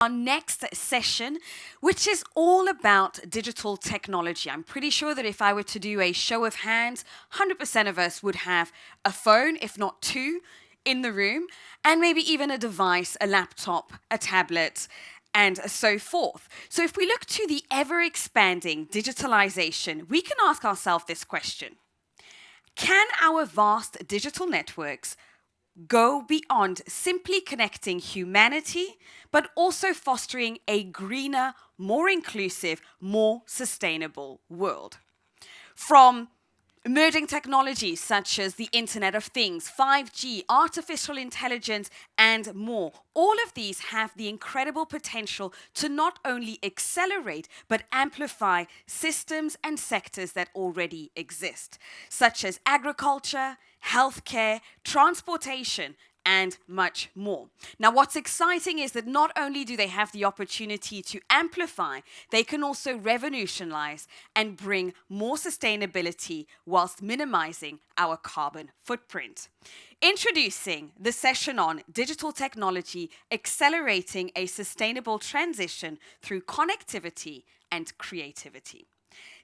our next session, which is all about digital technology. I'm pretty sure that if I were to do a show of hands, 100% of us would have a phone, if not two, in the room, and maybe even a device, a laptop, a tablet, and so forth. So if we look to the ever-expanding digitalization, we can ask ourselves this question. Can our vast digital networks go beyond simply connecting humanity, but also fostering a greener, more inclusive, more sustainable world? From emerging technologies such as the Internet of Things, 5G, artificial intelligence, and more. All of these have the incredible potential to not only accelerate but amplify systems and sectors that already exist, such as agriculture, healthcare, transportation, and much more. Now, what's exciting is that not only do they have the opportunity to amplify, they can also revolutionize and bring more sustainability whilst minimizing our carbon footprint. Introducing the session on digital technology, accelerating a sustainable transition through connectivity and creativity.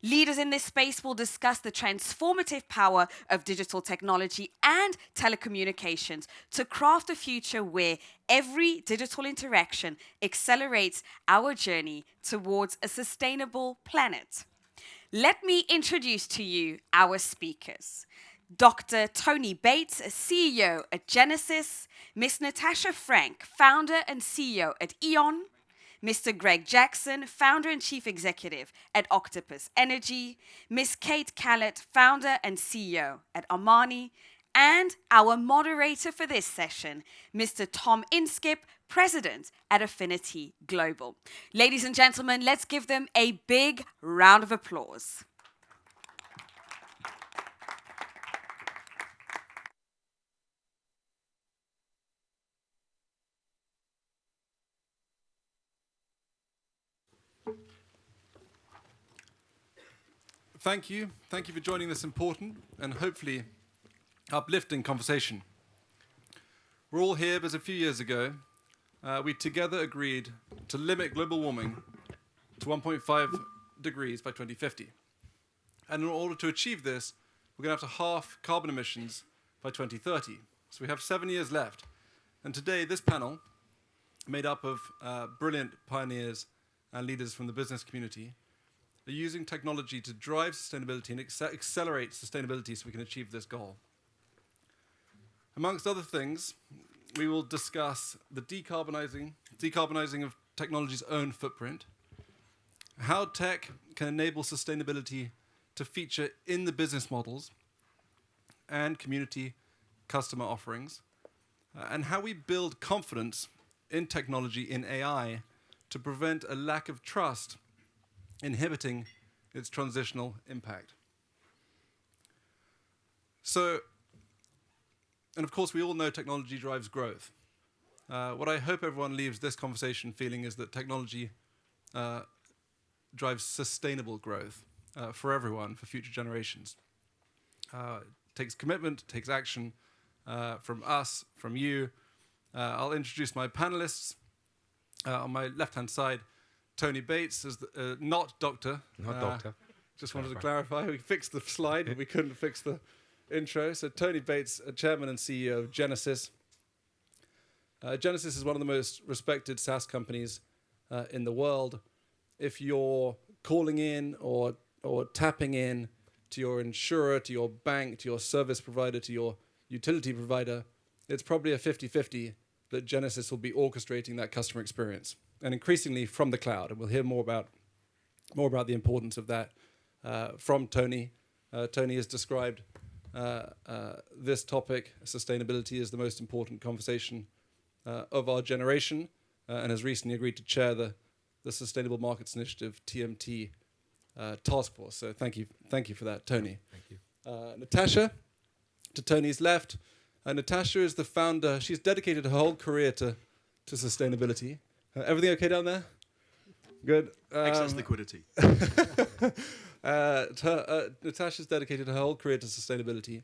Leaders in this space will discuss the transformative power of digital technology and telecommunications to craft a future where every digital interaction accelerates our journey towards a sustainable planet. Let me introduce to you our speakers. Dr. Tony Bates, CEO at Genesis, Ms. Natasha Frank, founder and CEO at E.ON, Mr. Greg Jackson, founder and chief executive at Octopus Energy, Ms. Kate Callett, founder and CEO at Armani, and our moderator for this session, Mr. Tom Inskip, president at Affinity Global. Ladies and gentlemen, let's give them a big round of applause. Thank you. Thank you for joining this important and hopefully uplifting conversation. We're all here because a few years ago, we together agreed to limit global warming to 1.5 degrees by 2050. And in order to achieve this, we're going to have to halve carbon emissions by 2030. So we have 7 years left. And today, this panel, made up of brilliant pioneers and leaders from the business community, are using technology to drive sustainability and accelerate sustainability so we can achieve this goal. Amongst other things, we will discuss the decarbonizing of technology's own footprint, how tech can enable sustainability to feature in the business models and community customer offerings, and how we build confidence in technology, in AI, to prevent a lack of trust inhibiting its transitional impact. So, and of course, we all know technology drives growth. What I hope everyone leaves this conversation feeling is that technology drives sustainable growth for everyone, for future generations. It takes commitment, it takes action from us, from you. I'll introduce my panelists. On my left-hand side, Tony Bates is not doctor. Not doctor. Just wanted to clarify. We fixed the slide, but we couldn't fix the intro. So Tony Bates, chairman and CEO of Genesis. Genesis is one of the most respected SaaS companies in the world. If you're calling in or tapping in to your insurer, to your bank, to your service provider, to your utility provider, it's probably a 50-50 that Genesis will be orchestrating that customer experience, and increasingly from the cloud. And we'll hear more about the importance of that from Tony. Tony has described this topic, sustainability, as the most important conversation of our generation, and has recently agreed to chair the Sustainable Markets Initiative (TMT) task force. So thank you for that, Tony. Thank you. Natasha, to Tony's left. Natasha is the founder. She's dedicated her whole career to sustainability. Everything okay down there? Good. Excess liquidity. Natasha's dedicated her whole career to sustainability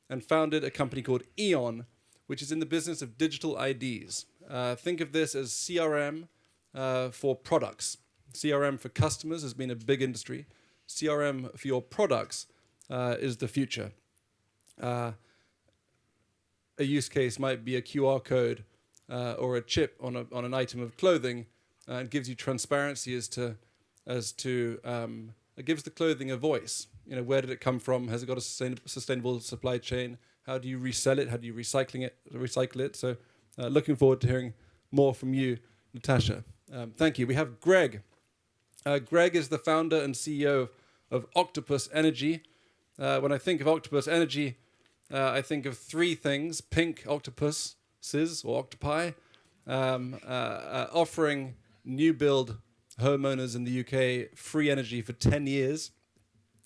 and founded a company called E.ON, which is in the business of digital IDs. Think of this as CRM for products. CRM for customers has been a big industry. CRM for your products is the future. A use case might be a QR code or a chip on an item of clothing, and gives you transparency as to it gives the clothing a voice. You know, where did it come from? Has it got a sustainable supply chain? How do you resell it? How do you recycle it? So, looking forward to hearing more from you, Natasha. Thank you. We have Greg. Greg is the founder and CEO of Octopus Energy. When I think of Octopus Energy, I think of three things: pink octopuses or octopi, offering new build homeowners in the UK free energy for 10 years,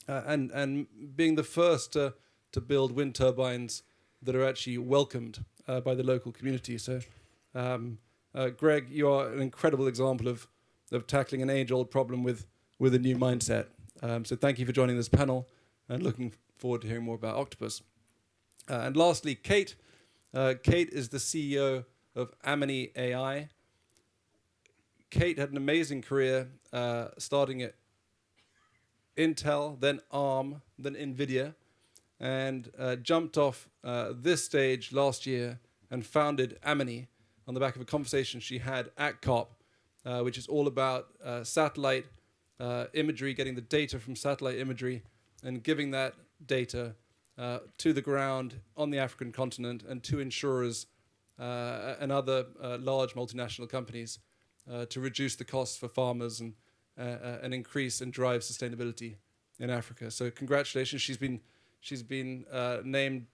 and being the first to build wind turbines that are actually welcomed by the local community. So, Greg, you are an incredible example of tackling an age-old problem with a new mindset. So thank you for joining this panel, and looking forward to hearing more about Octopus. And lastly, Kate. Kate is the CEO of Amini AI. Kate had an amazing career, starting at Intel, then ARM, then NVIDIA, and jumped off this stage last year and founded Amini on the back of a conversation she had at COP, which is all about satellite imagery, getting the data from satellite imagery and giving that data to the ground on the African continent and to insurers and other large multinational companies to reduce the costs for farmers and increase and drive sustainability in Africa. So congratulations. She's been named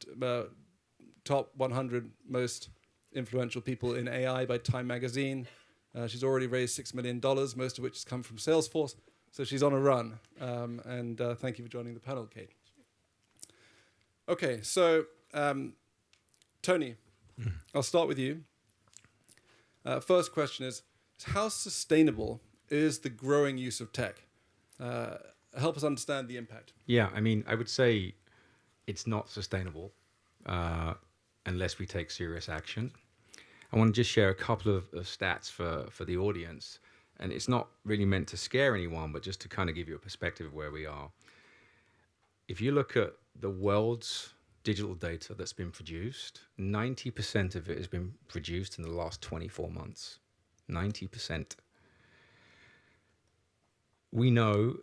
top 100 most influential people in AI by Time Magazine. She's already raised $6 million, most of which has come from Salesforce. So she's on a run. And thank you for joining the panel, Kate. Okay, so Tony, I'll start with you. First question is, how sustainable is the growing use of tech? Help us understand the impact. Yeah, I mean, I would say it's not sustainable unless we take serious action. I want to just share a couple of stats for the audience. And it's not really meant to scare anyone, but just to kind of give you a perspective of where we are. If you look at the world's digital data that's been produced, 90% of it has been produced in the last 24 months. 90%. We know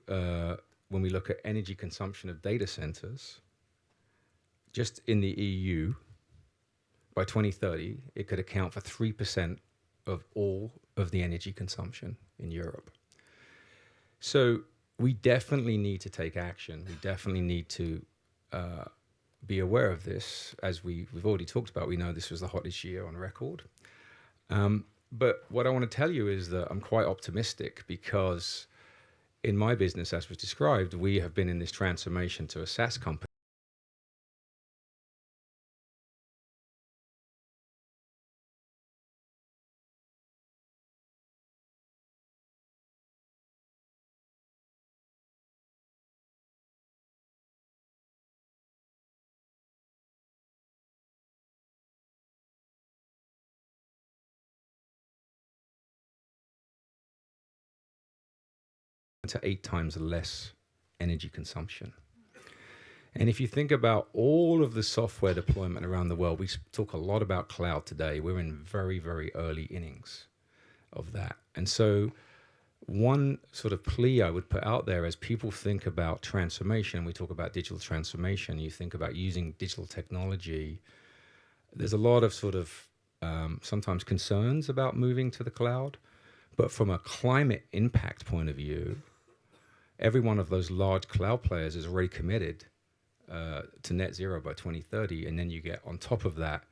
when we look at energy consumption of data centers, just in the EU, by 2030, it could account for 3% of all of the energy consumption in Europe. So we definitely need to take action. We definitely need to be aware of this. As we've already talked about, we know this was the hottest year on record. But what I want to tell you is that I'm quite optimistic, because in my business, as was described, we have been in this transformation to a SaaS company. To 8 times less energy consumption. And if you think about all of the software deployment around the world, we talk a lot about cloud today. We're in very, very early innings of that. And so one sort of plea I would put out there as people think about transformation, we talk about digital transformation, you think about using digital technology, there's a lot of sort of sometimes concerns about moving to the cloud. But from a climate impact point of view, every one of those large cloud players is already committed to net zero by 2030. And then you get on top of that,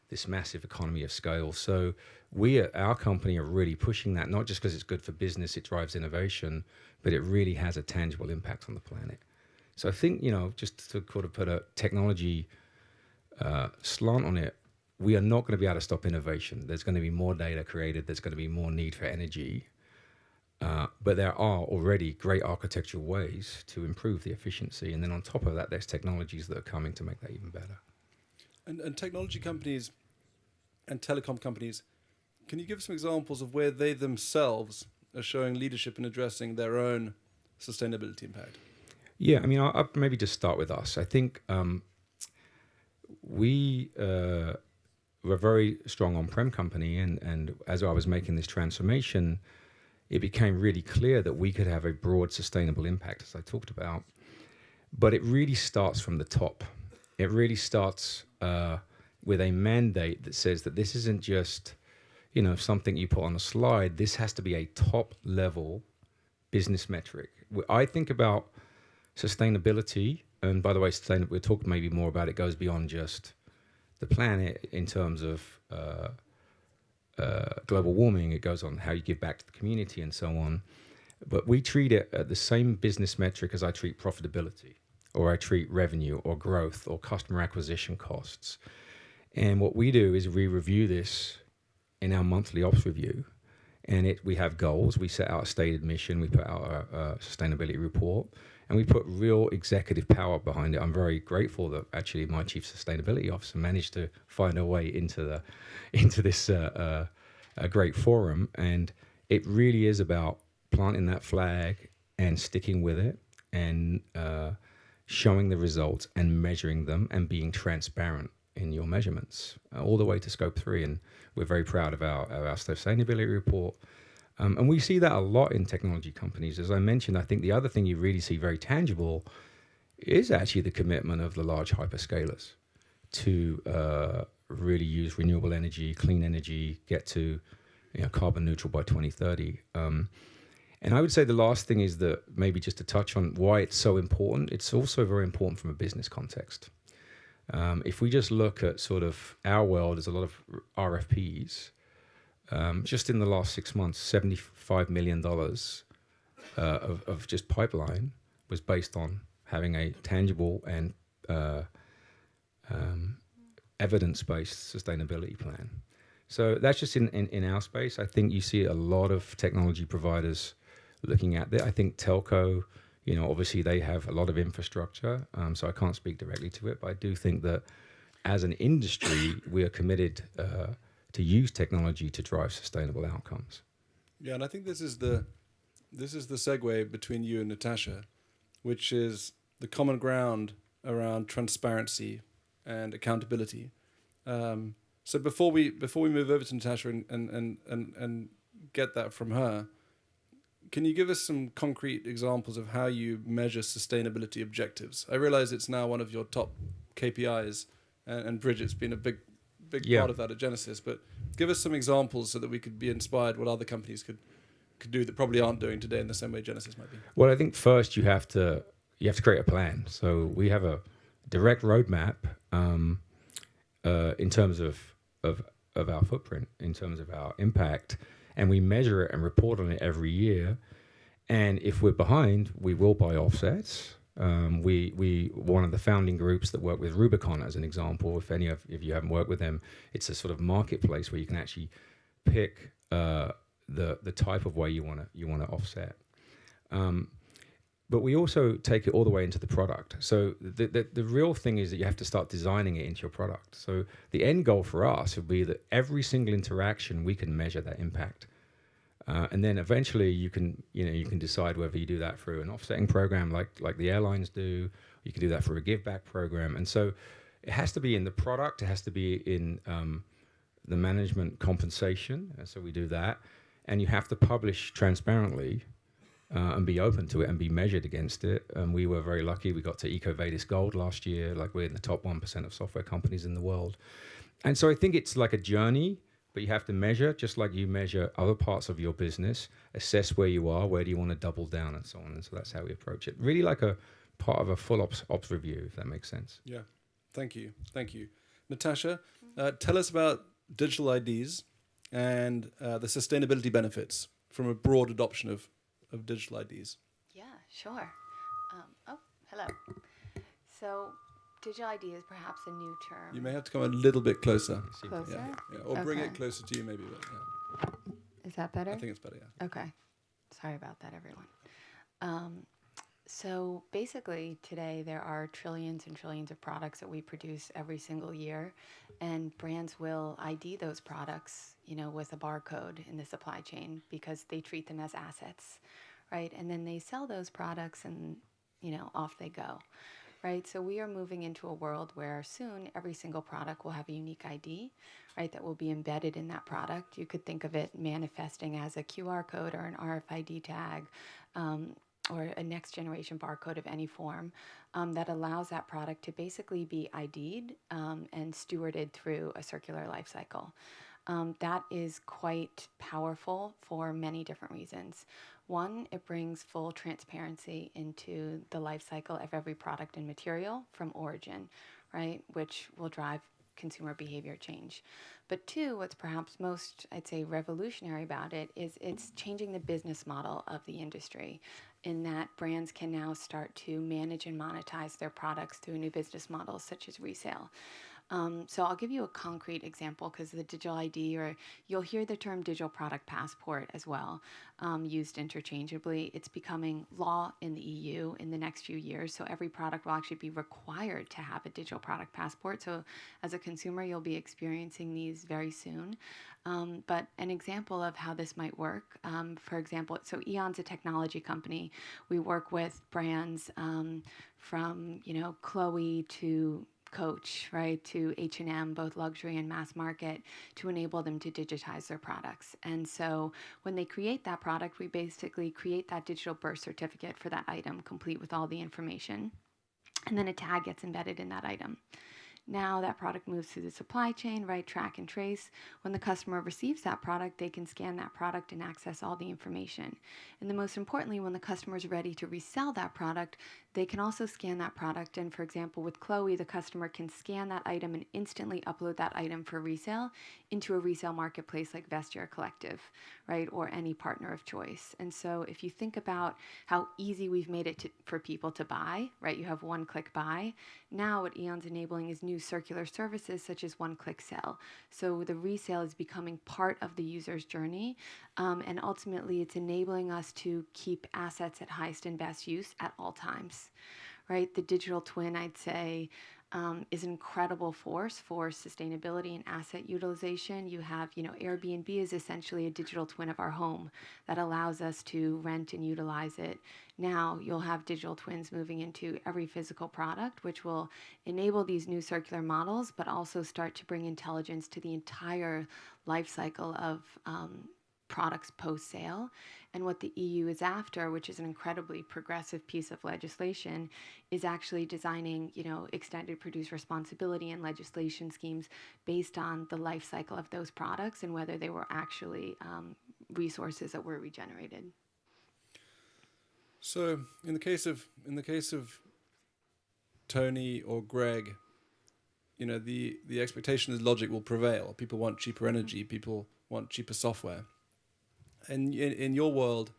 this massive economy of scale. So we at our company are really pushing that, not just because it's good for business, it drives innovation, but it really has a tangible impact on the planet. So I think, just to sort of put a technology slant on it, we are not going to be able to stop innovation. There's going to be more data created. There's going to be more need for energy. But there are already great architectural ways to improve the efficiency. And then on top of that, there's technologies that are coming to make that even better. And technology companies and telecom companies Can you give some examples of where they themselves are showing leadership in addressing their own sustainability impact? Yeah, I mean, I'll maybe just start with us. I think we were a very strong on-prem company, and as I was making this transformation, it became really clear that we could have a broad sustainable impact, as I talked about. But it really starts from the top. It really starts with a mandate that says that this isn't just, something you put on a slide. This has to be a top-level business metric. I think about sustainability, and by the way, we'll talk maybe more about it, goes beyond just the planet in terms of global warming. It goes on how you give back to the community and so on. But we treat it at the same business metric as I treat profitability, or I treat revenue or growth or customer acquisition costs. And what we do is we review this in our monthly ops review. And we have goals. We set out a stated mission. We put out a sustainability report. And we put real executive power behind it. I'm very grateful that actually my chief sustainability officer managed to find a way into this a great forum. And it really is about planting that flag and sticking with it and showing the results and measuring them and being transparent in your measurements all the way to scope 3. And we're very proud of our sustainability report. And we see that a lot in technology companies. As I mentioned, I think the other thing you really see very tangible is actually the commitment of the large hyperscalers to really use renewable energy, clean energy, get to carbon neutral by 2030. And I would say the last thing is that maybe just to touch on why it's so important, it's also very important from a business context. If we just look at sort of our world, there's a lot of RFPs. Just in the last 6 months, $75 million of just pipeline was based on having a tangible and evidence-based sustainability plan. So that's just in our space. I think you see a lot of technology providers looking at that. I think telco, obviously they have a lot of infrastructure, so I can't speak directly to it, but I do think that as an industry, we are committed to use technology to drive sustainable outcomes. Yeah, and I think this is the segue between you and Natasha, which is the common ground around transparency and accountability. So before we move over to Natasha and get that from her, can you give us some concrete examples of how you measure sustainability objectives? I realize it's now one of your top KPIs, and Bridget's been a big part of that at Genesis, but give us some examples so that we could be inspired what other companies could do that probably aren't doing today in the same way Genesis might be. Well, I think first you have to create a plan. So we have a direct roadmap in terms of our footprint, in terms of our impact, and we measure it and report on it every year. And if we're behind, we will buy offsets. We one of the founding groups that work with Rubicon as an example. If you haven't worked with them, it's a sort of marketplace where you can actually pick the type of way you want to offset. But we also take it all the way into the product. So the real thing is that you have to start designing it into your product. So the end goal for us would be that every single interaction we can measure that impact. And then eventually you can decide whether you do that through an offsetting program like the airlines do. You can do that for a give back program. And so it has to be in the product. It has to be in the management compensation. And so we do that. And you have to publish transparently and be open to it and be measured against it. And we were very lucky. We got to EcoVadis Gold last year. Like we're in the top 1% of software companies in the world. And so I think it's like a journey. But you have to measure, just like you measure other parts of your business, assess where you are, where do you want to double down, and so on. And so that's how we approach it. Really like a part of a full ops review, if that makes sense. Yeah, thank you. Natasha, tell us about digital IDs and the sustainability benefits from a broad adoption of digital IDs. Yeah, sure. Hello. So digital ID is perhaps a new term. You may have to come a little bit closer. Closer? Yeah. Or bring it closer to you maybe. But Is that better? I think it's better, yeah. Okay. Sorry about that, everyone. So basically, today there are trillions and trillions of products that we produce every single year, and brands will ID those products, with a barcode in the supply chain because they treat them as assets, right? And then they sell those products and, off they go, right? So we are moving into a world where soon every single product will have a unique ID, right, that will be embedded in that product. You could think of it manifesting as a QR code or an RFID tag, or a next generation barcode of any form, that allows that product to basically be ID'd, and stewarded through a circular life cycle. That is quite powerful for many different reasons. One, it brings full transparency into the life cycle of every product and material from origin, right, which will drive consumer behavior change. But two, what's perhaps most, I'd say, revolutionary about it is it's changing the business model of the industry, in that brands can now start to manage and monetize their products through new business models such as resale. So I'll give you a concrete example, because the digital ID, or you'll hear the term digital product passport as well, used interchangeably. It's becoming law in the EU in the next few years. So every product will actually be required to have a digital product passport. So as a consumer, you'll be experiencing these very soon. But an example of how this might work, for example, so Eon's a technology company. We work with brands, from, Chloe to Coach, right, to H&M, both luxury and mass market, to enable them to digitize their products. And so when they create that product, we basically create that digital birth certificate for that item, complete with all the information. And then a tag gets embedded in that item. Now that product moves through the supply chain, right, track and trace. When the customer receives that product, they can scan that product and access all the information. And then most importantly, when the customer is ready to resell that product, they can also scan that product. And for example, with Chloe, the customer can scan that item and instantly upload that item for resale into a resale marketplace like Vestiaire Collective, right, or any partner of choice. And so if you think about how easy we've made it for people to buy, right, you have one-click buy. Now what Eon's enabling is new circular services such as one-click sell. So the resale is becoming part of the user's journey, and ultimately it's enabling us to keep assets at highest and best use at all times, right? The digital twin, I'd say, is an incredible force for sustainability and asset utilization. You have, Airbnb is essentially a digital twin of our home that allows us to rent and utilize it. Now you'll have digital twins moving into every physical product, which will enable these new circular models, but also start to bring intelligence to the entire life cycle of products post-sale. And what the EU is after, which is an incredibly progressive piece of legislation, is actually designing, extended producer responsibility and legislation schemes based on the life cycle of those products and whether they were actually resources that were regenerated. So in the case of Tony or Greg, the expectation is logic will prevail. People want cheaper energy. People want cheaper software. And in your world,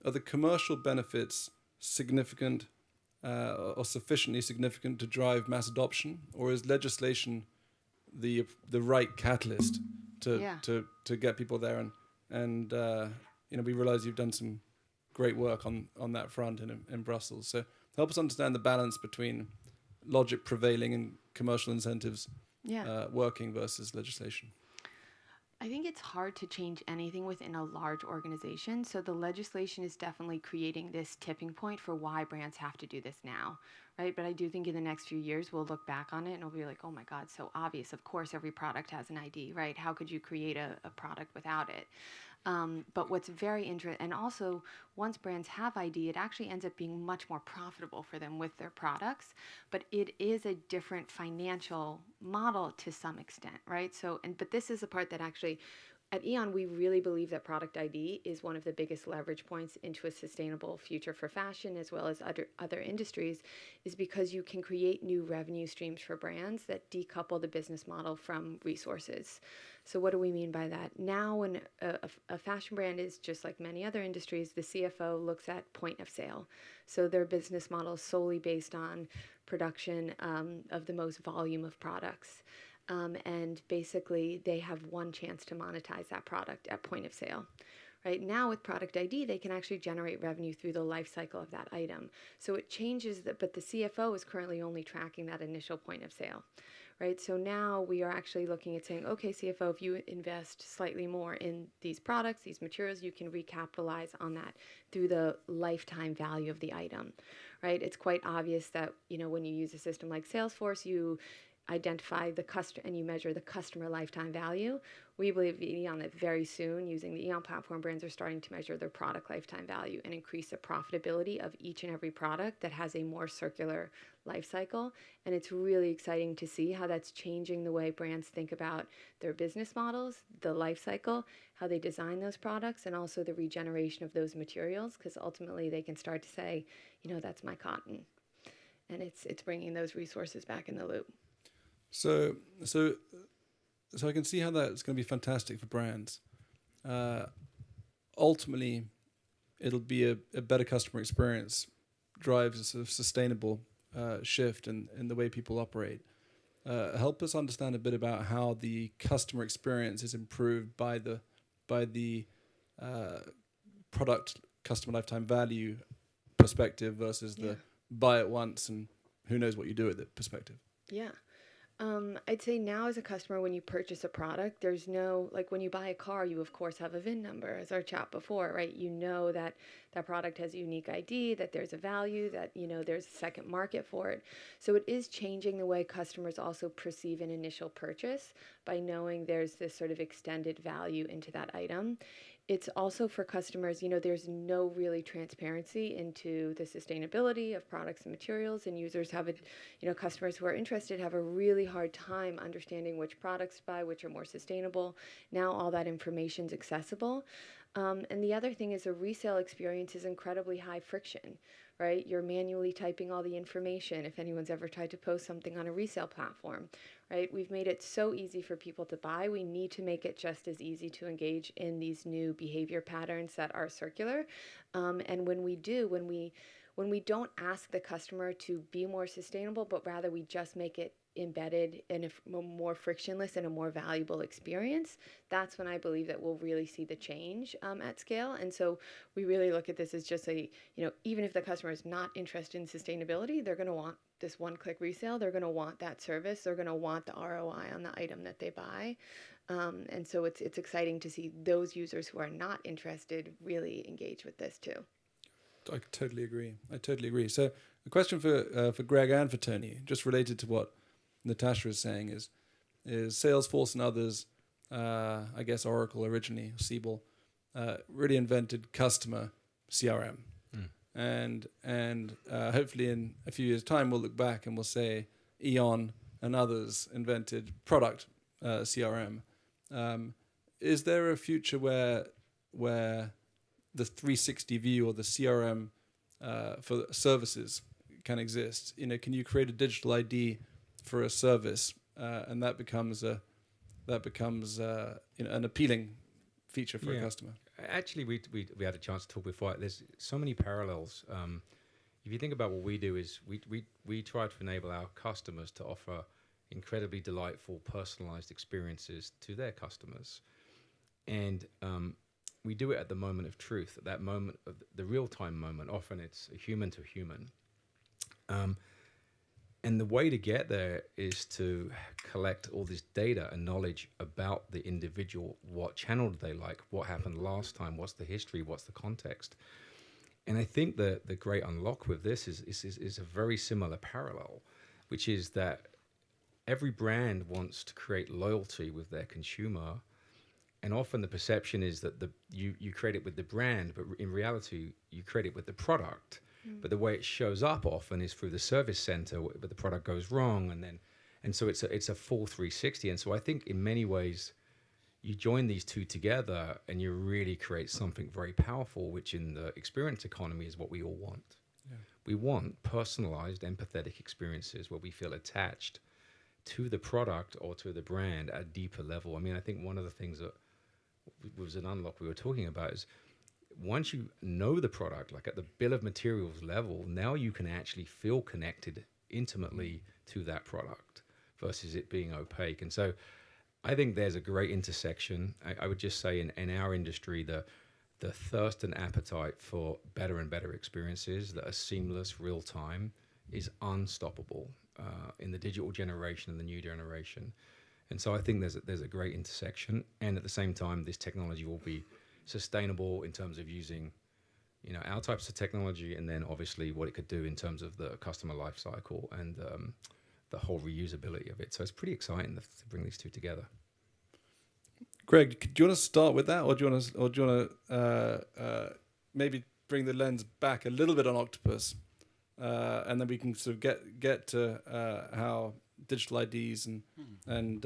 are the commercial benefits significant or sufficiently significant to drive mass adoption, or is legislation the right catalyst to get people there? And we realize you've done some great work on that front in Brussels. So help us understand the balance between logic prevailing and commercial incentives working versus legislation. I think it's hard to change anything within a large organization. So the legislation is definitely creating this tipping point for why brands have to do this now, right? But I do think in the next few years, we'll look back on it and we'll be like, oh my God, so obvious. Of course, every product has an ID, right? How could you create a product without it? But what's very interesting, and also once brands have ID, it actually ends up being much more profitable for them with their products, but it is a different financial model to some extent, right? So, but this is the part that actually, at Eon, we really believe that product ID is one of the biggest leverage points into a sustainable future for fashion as well as other industries, is because you can create new revenue streams for brands that decouple the business model from resources. So what do we mean by that? Now when a fashion brand is just like many other industries, the CFO looks at point of sale. So their business model is solely based on production of the most volume of products. And basically they have one chance to monetize that product at point of sale, right? Now with product ID, they can actually generate revenue through the life cycle of that item. So it changes that, but the CFO is currently only tracking that initial point of sale, right? So now we are actually looking at saying, okay, CFO, if you invest slightly more in these products, these materials, you can recapitalize on that through the lifetime value of the item, right? It's quite obvious that, when you use a system like Salesforce, you identify the customer and you measure the customer lifetime value. We believe at Eon that very soon, using the Eon platform, brands are starting to measure their product lifetime value and increase the profitability of each and every product that has a more circular life cycle. And it's really exciting to see how that's changing the way brands think about their business models, the life cycle, how they design those products, and also the regeneration of those materials, because ultimately they can start to say, that's my cotton. And it's bringing those resources back in the loop. So I can see how that's going to be fantastic for brands. Ultimately, it'll be a better customer experience, drives a sort of sustainable shift in the way people operate. Help us understand a bit about how the customer experience is improved by the product customer lifetime value perspective versus the buy it once and who knows what you do with it perspective. Yeah. I'd say now as a customer, when you purchase a product, there's no, like when you buy a car, you of course have a VIN number, as our chat before, right? You know that that product has a unique ID, that there's a value, that, there's a second market for it. So it is changing the way customers also perceive an initial purchase by knowing there's this sort of extended value into that item. It's also for customers, there's no really transparency into the sustainability of products and materials, and users have customers who are interested have a really hard time understanding which products to buy, which are more sustainable. Now all that information is accessible. And the other thing is a resale experience is incredibly high friction, right? You're manually typing all the information if anyone's ever tried to post something on a resale platform, right? We've made it so easy for people to buy. We need to make it just as easy to engage in these new behavior patterns that are circular. And when we don't ask the customer to be more sustainable, but rather we just make it embedded in a more frictionless and a more valuable experience, that's when I believe that we'll really see the change at scale. And so we really look at this as just even if the customer is not interested in sustainability, they're going to want this one-click resale. They're going to want that service. They're going to want the ROI on the item that they buy. And so it's exciting to see those users who are not interested really engage with this too. I totally agree. So a question for Greg and for Tony, just related to what Natasha is saying, is Salesforce and others, I guess Oracle originally, Siebel, really invented customer CRM. And hopefully in a few years' time, we'll look back and we'll say Eon and others invented product CRM. Is there a future where the 360 view or the CRM for services can exist? Can you create a digital ID for a service, and that becomes an appealing feature for a customer? Actually, we had a chance to talk before. There's so many parallels. If you think about what we do, is we try to enable our customers to offer incredibly delightful, personalized experiences to their customers, and we do it at the moment of truth, at that moment of the real-time moment. Often it's a human to human. And the way to get there is to collect all this data and knowledge about the individual. What channel do they like? What happened last time? What's the history? What's the context? And I think the great unlock with this is a very similar parallel, which is that every brand wants to create loyalty with their consumer. And often the perception is that you create it with the brand, but in reality, you create it with the product. But the way it shows up often is through the service center, but the product goes wrong, and so it's a full 360. And so I think in many ways, you join these two together, and you really create something very powerful, which in the experience economy is what we all want. Yeah. We want personalized, empathetic experiences where we feel attached to the product or to the brand at a deeper level. I mean, I think one of the things that was an unlock we were talking about is, once you know the product, like at the bill of materials level, now you can actually feel connected intimately to that product versus it being opaque. And so I think there's a great intersection. I would just say in our industry, the the thirst and appetite for better and better experiences that are seamless, real time, is unstoppable in the digital generation and the new generation. And so I think there's a great intersection, and at the same time, this technology will be sustainable in terms of using, our types of technology, and then obviously what it could do in terms of the customer life cycle and the whole reusability of it. So it's pretty exciting to bring these two together. Greg, do you want to start with that, or do you want to maybe bring the lens back a little bit on Octopus, and then we can sort of get to how digital IDs and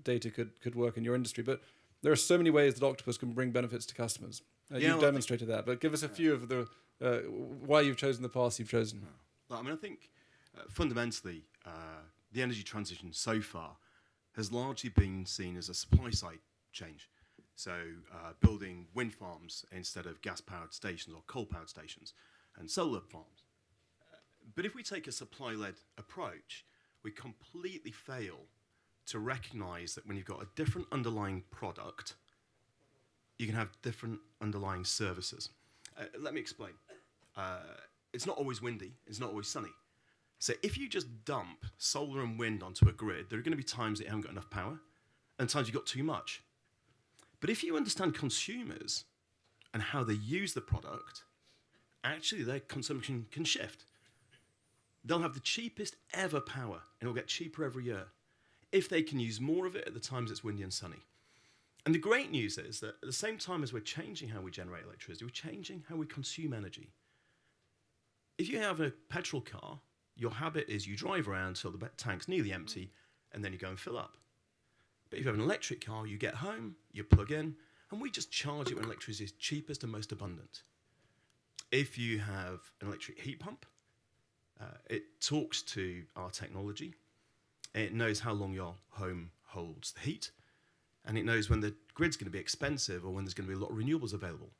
data could work in your industry. But there are so many ways that Octopus can bring benefits to customers. You've demonstrated that, but give us a few of the why you've chosen the path you've chosen. I mean, I think fundamentally the energy transition so far has largely been seen as a supply side change. So building wind farms instead of gas-powered stations or coal-powered stations, and solar farms. But if we take a supply-led approach, we completely fail to recognize that when you've got a different underlying product, you can have different underlying services. Let me explain. It's not always windy, it's not always sunny. So if you just dump solar and wind onto a grid, there are going to be times that you haven't got enough power, and times you've got too much. But if you understand consumers and how they use the product, actually their consumption can shift. They'll have the cheapest ever power, and it'll get cheaper every year if they can use more of it at the times it's windy and sunny. And the great news is that at the same time as we're changing how we generate electricity, we're changing how we consume energy. If you have a petrol car, your habit is you drive around till the tank's nearly empty, and then you go and fill up. But if you have an electric car, you get home, you plug in, and we just charge it when electricity is cheapest and most abundant. If you have an electric heat pump, it talks to our technology. It knows how long your home holds the heat, and it knows when the grid's going to be expensive or when there's going to be a lot of renewables available.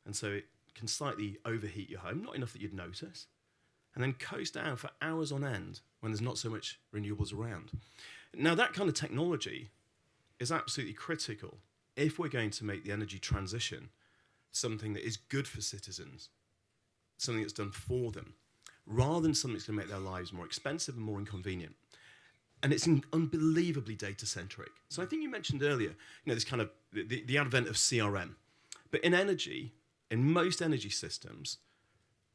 And so it can slightly overheat your home, not enough that you'd notice, and then coast down for hours on end when there's not so much renewables around. Now, that kind of technology is absolutely critical if we're going to make the energy transition something that is good for citizens, something that's done for them, rather than something that's going to make their lives more expensive and more inconvenient. And it's unbelievably data-centric. So I think you mentioned earlier, this kind of the advent of CRM. But in energy, in most energy systems,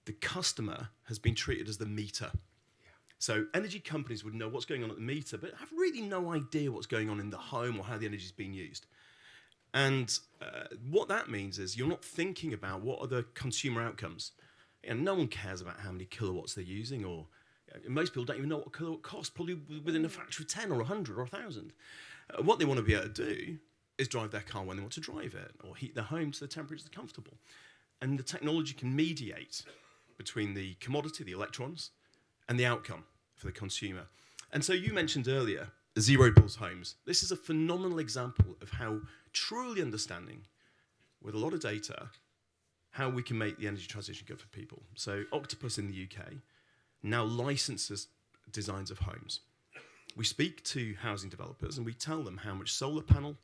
the customer has been treated as the meter. So energy companies would know what's going on at the meter, but have really no idea what's going on in the home or how the energy is being used. And what that means is you're not thinking about what are the consumer outcomes. No one cares about how many kilowatts they're using, or most people don't even know what a kilowatt costs, probably within a factor of 10 or 100 or 1,000. What they want to be able to do is drive their car when they want to drive it, or heat their home to the temperature that's comfortable. And the technology can mediate between the commodity, the electrons, and the outcome for the consumer. And so you mentioned earlier zero bills homes. This is a phenomenal example of how truly understanding, with a lot of data, how we can make the energy transition good for people. So Octopus in the UK now licenses designs of homes. We speak to housing developers and we tell them how much solar panel,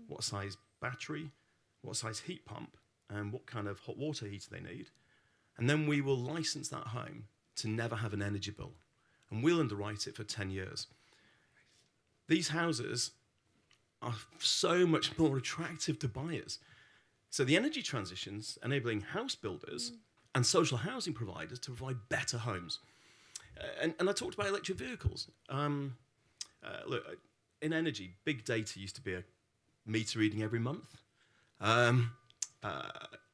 what size battery, what size heat pump, and what kind of hot water heater they need. And then we will license that home to never have an energy bill. And we'll underwrite it for 10 years. These houses are so much more attractive to buyers. So the energy transition's enabling house builders and social housing providers to provide better homes. And I talked about electric vehicles. Look, in energy, big data used to be a meter reading every month.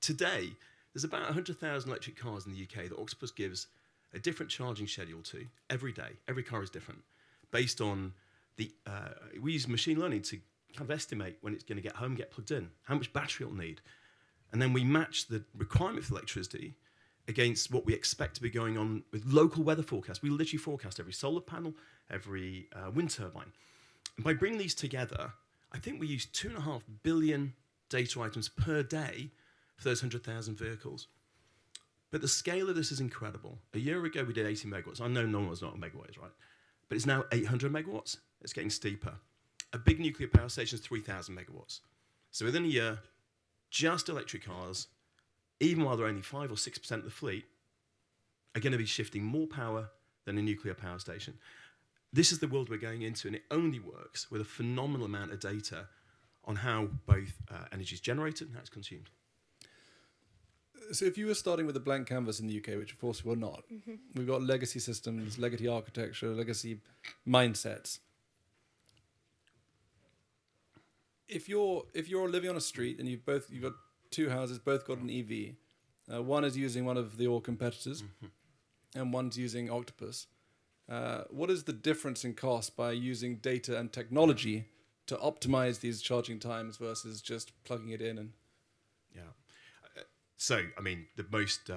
Today, there's about 100,000 electric cars in the UK that Octopus gives a different charging schedule to every day. Every car is different, based on we use machine learning to kind of estimate when it's going to get home, get plugged in, how much battery it'll need. And then we match the requirement for electricity against what we expect to be going on with local weather forecasts. We literally forecast every solar panel, every wind turbine. And by bringing these together, I think we use 2.5 billion data items per day for those 100,000 vehicles. But the scale of this is incredible. A year ago, we did 80 megawatts. I know no one's not a megawatt, right? But it's now 800 megawatts. It's getting steeper. A big nuclear power station is 3,000 megawatts. So within a year, just electric cars, even while they're only 5 or 6% of the fleet, are going to be shifting more power than a nuclear power station. This is the world we're going into, and it only works with a phenomenal amount of data on how both energy is generated and how it's consumed. So if you were starting with a blank canvas in the UK, which of course we're not, we've got legacy systems, legacy architecture, legacy mindsets. If you're living on a street and you've got two houses, both got an EV, one is using one of your competitors, and one's using Octopus. What is the difference in cost by using data and technology to optimize these charging times versus just plugging it in? And so, I mean, the most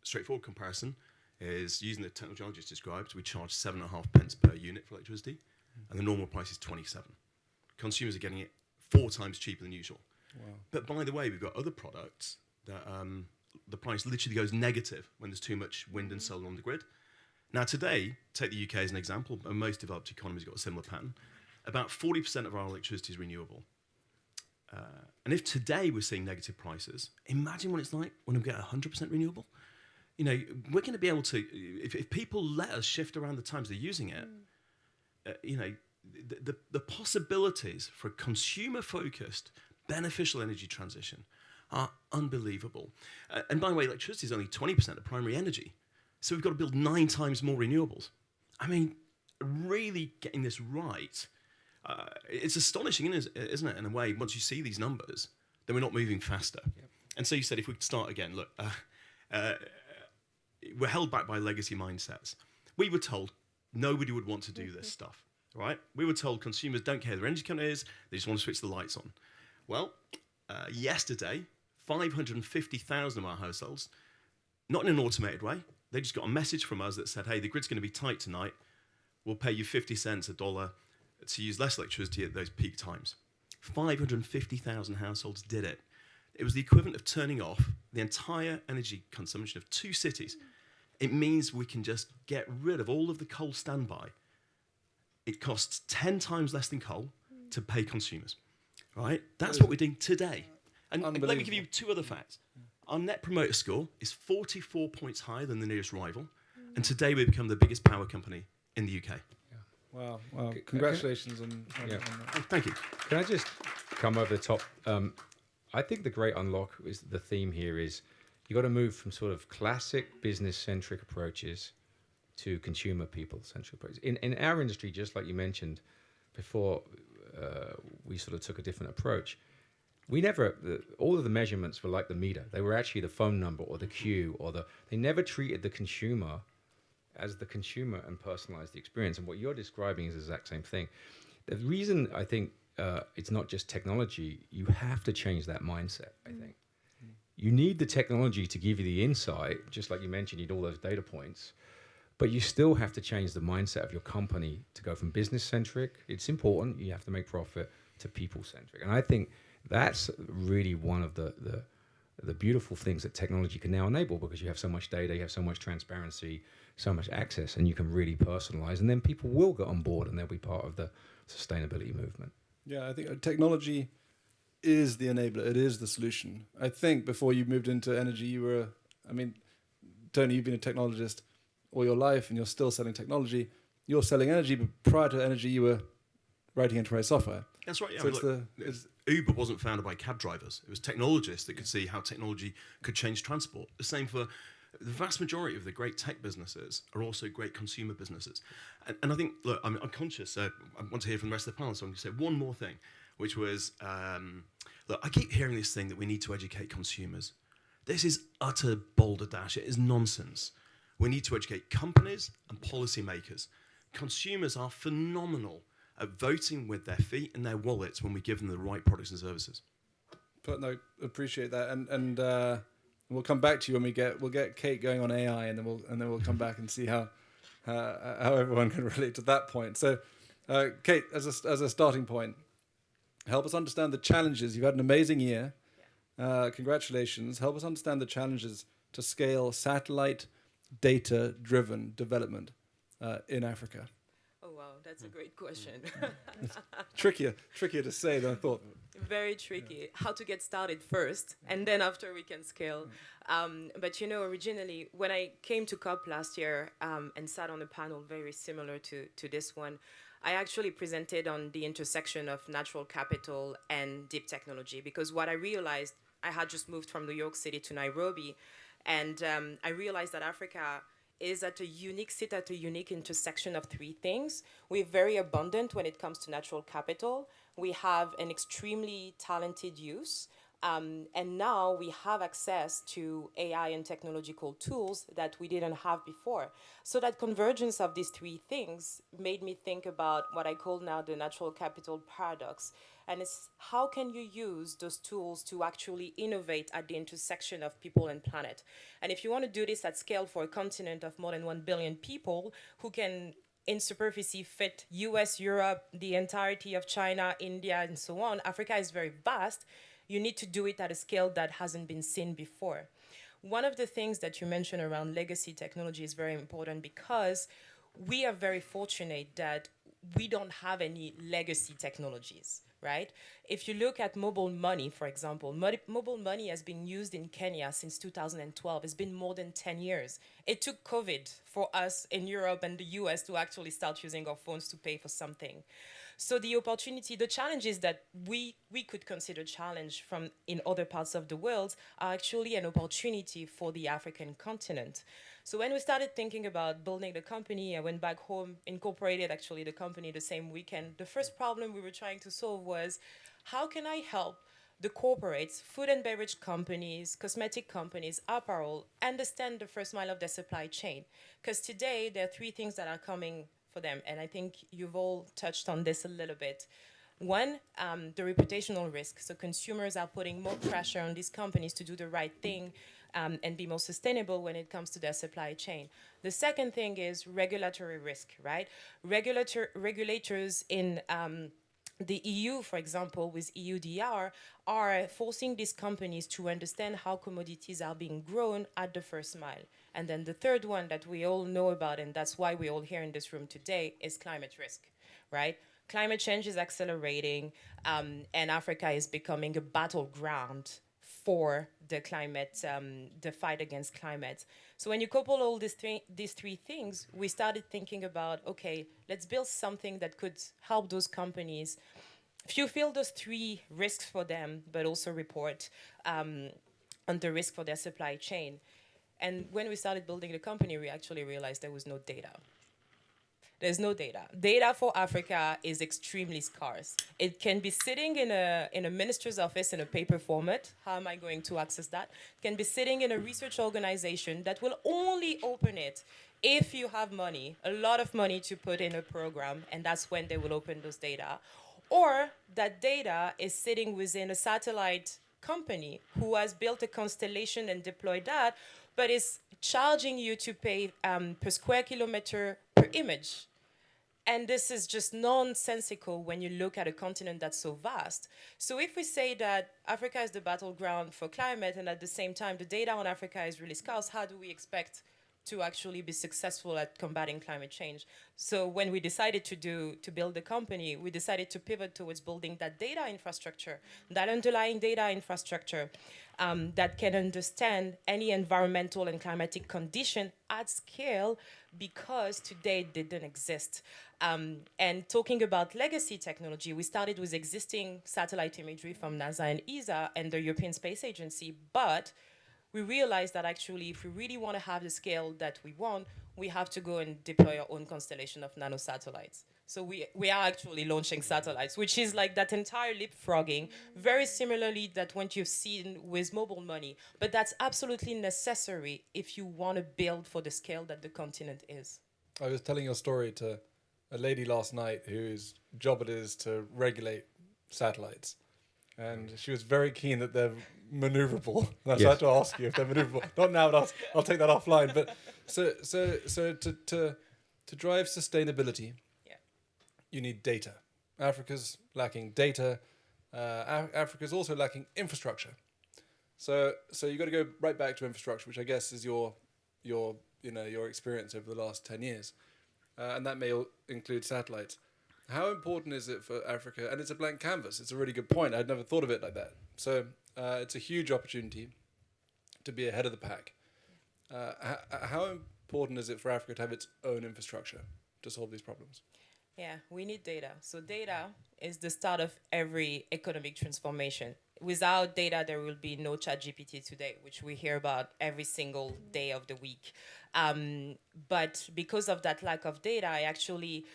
straightforward comparison is using the technology I just described. We charge 7.5 pence per unit for electricity, and the normal price is 27. Consumers are getting it 4 times cheaper than usual. wow. But by the way, we've got other products that the price literally goes negative when there's too much wind and solar on the grid. Now today, take the UK as an example, and most developed economies got a similar pattern. About 40% of our electricity is renewable. And if today we're seeing negative prices, imagine what it's like when we get 100% renewable. You know, we're going to be able to, if people let us shift around the times they're using it, you know, the possibilities for a consumer-focused, beneficial energy transition are unbelievable. And by the way, electricity is only 20% of primary energy. So we've got to build 9 times more renewables. I mean, really getting this right, it's astonishing, isn't it, in a way, once you see these numbers, then we're not moving faster. Yep. And so you said, if we could start again, look, we're held back by legacy mindsets. We were told nobody would want to do this stuff, right? We were told consumers don't care who their energy company is, they just want to switch the lights on. Well, yesterday, 550,000 of our households, not in an automated way, they just got a message from us that said, hey, the grid's going to be tight tonight. We'll pay you 50 cents, $1 to use less electricity at those peak times. 550,000 households did it. It was the equivalent of turning off the entire energy consumption of 2 cities. It means we can just get rid of all of the coal standby. It costs 10 times less than coal to pay consumers, right? That's what we're doing today. And let me give you 2 other facts. Our net promoter score is 44 points higher than the nearest rival. And today we've become the biggest power company in the UK. Wow. Congratulations on that. Oh, thank you. Can I just come over the top? I think the great unlock is the theme here is you got to move from sort of classic business-centric approaches to consumer people-centric approaches. In our industry, just like you mentioned before, we sort of took a different approach. We never, all of the measurements were like the meter. They were actually the phone number or the queue they never treated the consumer as the consumer and personalized the experience. And what you're describing is the exact same thing. The reason I think it's not just technology, you have to change that mindset, I think. You need the technology to give you the insight, just like you mentioned, you need all those data points, but you still have to change the mindset of your company to go from business-centric, it's important, you have to make profit, to people-centric. And I think that's really one of the beautiful things that technology can now enable, because you have so much data, you have so much transparency, so much access, and you can really personalize, and then people will get on board and they'll be part of the sustainability movement. Yeah, I think technology is the enabler. It is the solution. I think before you moved into energy, Tony, you've been a technologist all your life and you're still selling technology. You're selling energy, but prior to energy, you were writing enterprise software. That's right. Yeah, So Uber wasn't founded by cab drivers. It was technologists that could see how technology could change transport. The same for the vast majority of the great tech businesses are also great consumer businesses. And I think, look, I'm conscious. I want to hear from the rest of the panel, so I'm going to say one more thing, which was, look, I keep hearing this thing that we need to educate consumers. This is utter balderdash. It is nonsense. We need to educate companies and policymakers. Consumers are phenomenal at voting with their feet and their wallets when we give them the right products and services. But no, appreciate that, and we'll come back to you when we'll get Kate going on AI, and then we'll come back and see how everyone can relate to that point. So, Kate, as a starting point, help us understand the challenges. You've had an amazing year. Congratulations. Help us understand the challenges to scale satellite data-driven development in Africa. Oh, wow, that's a great question. Trickier to say than I thought. very tricky. How to get started first, and then after we can scale. But originally, when I came to COP last year and sat on a panel very similar to this one, I actually presented on the intersection of natural capital and deep technology, because what I realized, I had just moved from New York City to Nairobi, and I realized that Africa is at a unique intersection of three things. We're very abundant when it comes to natural capital. We have an extremely talented youth. And now we have access to AI and technological tools that we didn't have before. So that convergence of these three things made me think about what I call now the natural capital paradox. And it's how can you use those tools to actually innovate at the intersection of people and planet? And if you want to do this at scale for a continent of more than 1 billion people who can in superficie fit US, Europe, the entirety of China, India, and so on, Africa is very vast. You need to do it at a scale that hasn't been seen before. One of the things that you mentioned around legacy technology is very important, because we are very fortunate that we don't have any legacy technologies, right? If you look at mobile money, for example, mobile money has been used in Kenya since 2012. It's been more than 10 years. It took COVID for us in Europe and the US to actually start using our phones to pay for something. So the opportunity, the challenges that we could consider challenge from in other parts of the world are actually an opportunity for the African continent. So when we started thinking about building the company, I went back home, incorporated actually the company the same weekend. The first problem we were trying to solve was, how can I help the corporates, food and beverage companies, cosmetic companies, apparel, understand the first mile of their supply chain? Because today there are three things that are coming for them, and I think you've all touched on this a little bit. One, the reputational risk. So consumers are putting more pressure on these companies to do the right thing and be more sustainable when it comes to their supply chain. The second thing is regulatory risk, right? Regulators in the EU, for example, with EUDR, are forcing these companies to understand how commodities are being grown at the first mile. And then the third one that we all know about, and that's why we're all here in this room today, is climate risk, right? Climate change is accelerating, and Africa is becoming a battleground for the climate, the fight against climate. So when you couple all these three things, we started thinking about, okay, let's build something that could help those companies fulfill those three risks for them, but also report on the risk for their supply chain. And when we started building the company, we actually realized there was no data. There's no data. Data for Africa is extremely scarce. It can be sitting in a minister's office in a paper format. How am I going to access that? It can be sitting in a research organization that will only open it if you have money, a lot of money to put in a program, and that's when they will open those data. Or that data is sitting within a satellite company who has built a constellation and deployed that, but is charging you to pay per square kilometer per image. And this is just nonsensical when you look at a continent that's so vast. So if we say that Africa is the battleground for climate, and at the same time the data on Africa is really scarce, how do we expect to actually be successful at combating climate change? So when we decided to build the company, we decided to pivot towards building that data infrastructure, that underlying data infrastructure that can understand any environmental and climatic condition at scale, because today they didn't exist. And talking about legacy technology, we started with existing satellite imagery from NASA and ESA and the European Space Agency, but we realized that actually if we really want to have the scale that we want, we have to go and deploy our own constellation of nanosatellites. So we are actually launching satellites, which is like that entire leapfrogging, very similarly that what you've seen with mobile money. But that's absolutely necessary if you want to build for the scale that the continent is. I was telling your story to a lady last night whose job it is to regulate satellites. And she was very keen that they're maneuverable. And I Yes. had to ask you if they're maneuverable. Not now, but I'll take that offline. But so to drive sustainability, Yeah. you need data. Africa's lacking data. Africa's also lacking infrastructure. So you got to go right back to infrastructure, which I guess is your experience over the last 10 years, and that may include satellites. How important is it for Africa? And it's a blank canvas. It's a really good point. I'd never thought of it like that. So it's a huge opportunity to be ahead of the pack. How important is it for Africa to have its own infrastructure to solve these problems? Yeah, we need data. So data is the start of every economic transformation. Without data, there will be no ChatGPT today, which we hear about every single day of the week. But because of that lack of data, I actually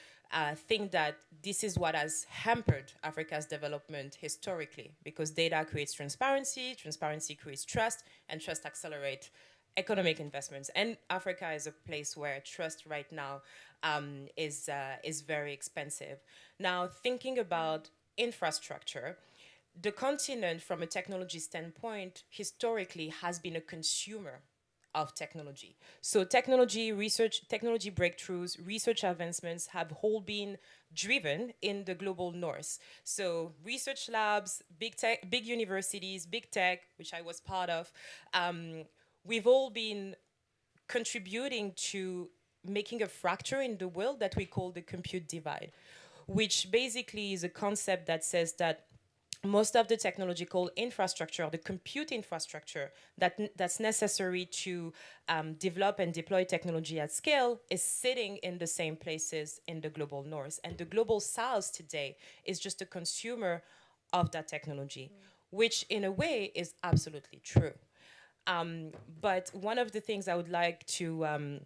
think that this is what has hampered Africa's development historically, because data creates transparency, transparency creates trust, and trust accelerates economic investments. And Africa is a place where trust right now is very expensive. Now, thinking about infrastructure, the continent, from a technology standpoint, historically has been a consumer of technology. So technology research, technology breakthroughs, research advancements have all been driven in the global north. So research labs, big tech, big universities, big tech, which I was part of, we've all been contributing to making a fracture in the world that we call the compute divide, which basically is a concept that says that most of the technological infrastructure, the compute infrastructure that's necessary to develop and deploy technology at scale is sitting in the same places in the global north. And the global south today is just a consumer of that technology, which in a way is absolutely true. But one of the things I would like to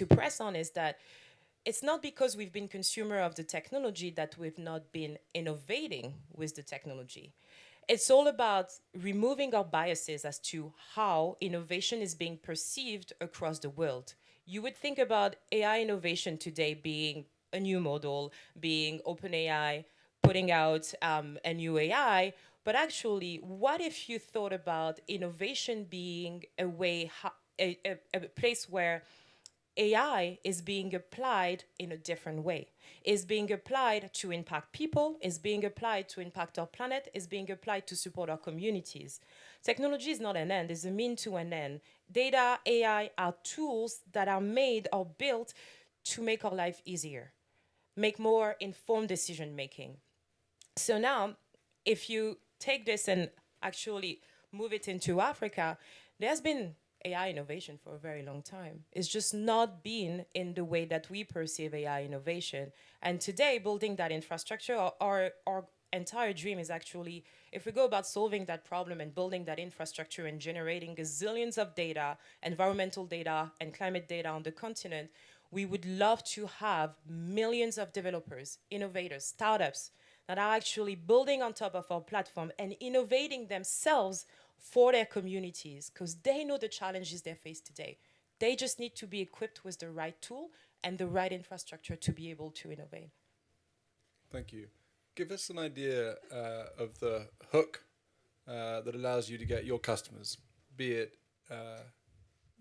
press on is that it's not because we've been consumer of the technology that we've not been innovating with the technology. It's all about removing our biases as to how innovation is being perceived across the world. You would think about AI innovation today being a new model, being OpenAI, putting out a new AI, but actually, what if you thought about innovation being a way, a place where AI is being applied in a different way, is being applied to impact people, is being applied to impact our planet, is being applied to support our communities. Technology is not an end, it's a mean to an end. Data, AI are tools that are made or built to make our life easier, make more informed decision making. So now, if you take this and actually move it into Africa, there's been AI innovation for a very long time. It's just not been in the way that we perceive AI innovation. And today, building that infrastructure, our entire dream is actually, if we go about solving that problem and building that infrastructure and generating gazillions of data, environmental data and climate data on the continent, we would love to have millions of developers, innovators, startups that are actually building on top of our platform and innovating themselves for their communities, because they know the challenges they face today. They just need to be equipped with the right tool and the right infrastructure to be able to innovate. Thank you. Give us an idea of the hook that allows you to get your customers, be it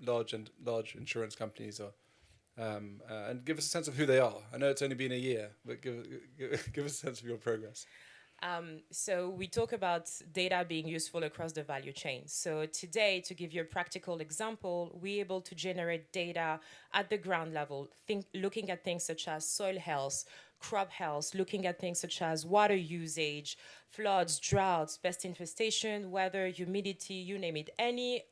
large insurance companies, or and give us a sense of who they are. I know it's only been a year, but give us a sense of your progress. So we talk about data being useful across the value chain. So today, to give you a practical example, we're able to generate data at the ground level, looking at things such as soil health, crop health, looking at things such as water usage, floods, droughts, pest infestation, weather, humidity, you name it, any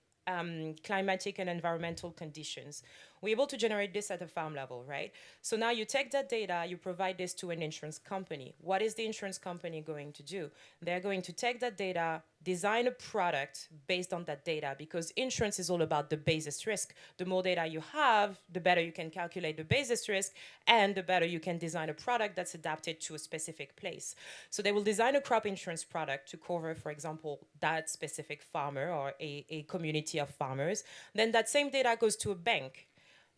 climatic and environmental conditions. We're able to generate this at a farm level, right? So now you take that data, you provide this to an insurance company. What is the insurance company going to do? They're going to take that data, design a product based on that data, because insurance is all about the basis risk. The more data you have, the better you can calculate the basis risk, and the better you can design a product that's adapted to a specific place. So they will design a crop insurance product to cover, for example, that specific farmer or a community of farmers. Then that same data goes to a bank.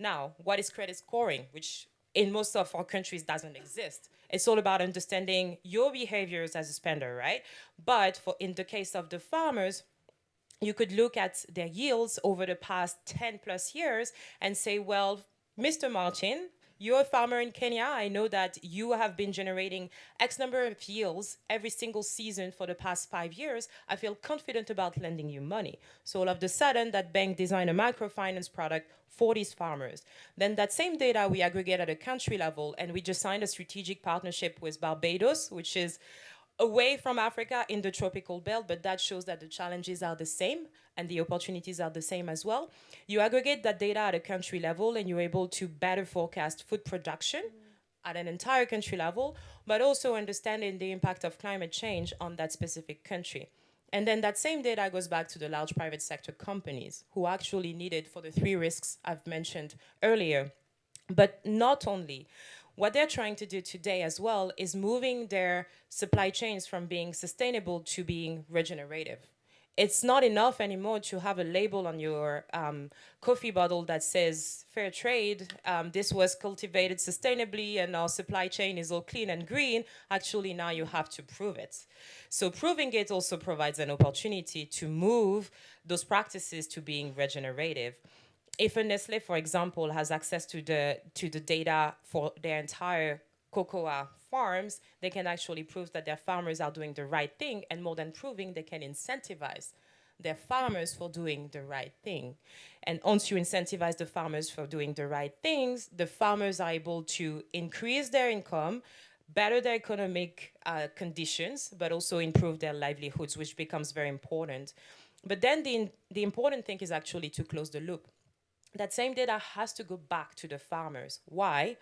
Now, what is credit scoring, which in most of our countries doesn't exist? It's all about understanding your behaviors as a spender, right? But in the case of the farmers, you could look at their yields over the past 10 plus years and say, well, Mr. Martin, you're a farmer in Kenya. I know that you have been generating X number of yields every single season for the past 5 years. I feel confident about lending you money. So all of a sudden, that bank designed a microfinance product for these farmers. Then that same data we aggregate at a country level, and we just signed a strategic partnership with Barbados, which is away from Africa in the tropical belt, but that shows that the challenges are the same and the opportunities are the same as well. You aggregate that data at a country level and you're able to better forecast food production at an entire country level, but also understanding the impact of climate change on that specific country. And then that same data goes back to the large private sector companies who actually need it for the 3 risks I've mentioned earlier. But not only. What they're trying to do today as well is moving their supply chains from being sustainable to being regenerative. It's not enough anymore to have a label on your coffee bottle that says fair trade, this was cultivated sustainably and our supply chain is all clean and green. Actually, now you have to prove it. So proving it also provides an opportunity to move those practices to being regenerative. If a Nestle, for example, has access to the data for their entire cocoa farms, they can actually prove that their farmers are doing the right thing, and more than proving, they can incentivize their farmers for doing the right thing. And once you incentivize the farmers for doing the right things, the farmers are able to increase their income, better their economic conditions, but also improve their livelihoods, which becomes very important. But then the important thing is actually to close the loop. That same data has to go back to the farmers. Why?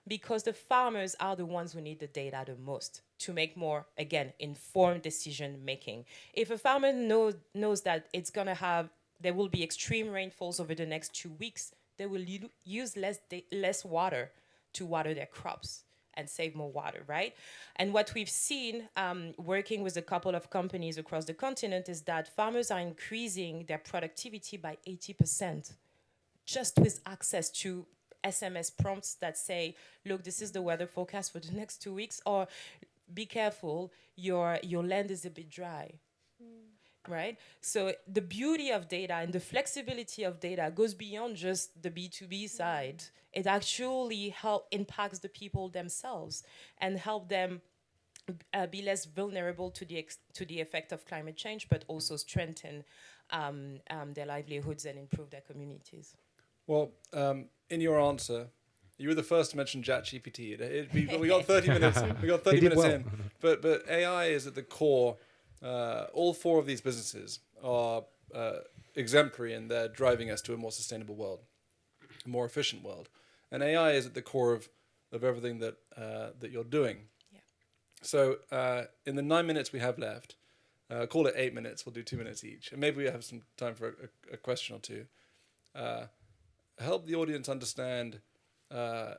Because the farmers are the ones who need the data the most to make more, again, informed decision making. If a farmer knows that there will be extreme rainfalls over the next 2 weeks, they will use less water to water their crops and save more water, right? And what we've seen working with a couple of companies across the continent is that farmers are increasing their productivity by 80%. Just with access to SMS prompts that say, look, this is the weather forecast for the next 2 weeks, or be careful, your land is a bit dry, right? So the beauty of data and the flexibility of data goes beyond just the B2B side. It actually impacts the people themselves and help them be less vulnerable to the effect of climate change, but also strengthen their livelihoods and improve their communities. Well, in your answer, you were the first to mention ChatGPT. We got 30 minutes. We got 30 minutes in. But AI is at the core. All 4 of these businesses are exemplary, and they're driving us to a more sustainable world, a more efficient world. And AI is at the core of everything that you're doing. Yeah. So in the 9 minutes we have left, call it 8 minutes. We'll do 2 minutes each, and maybe we have some time for a question or two. Help the audience understand the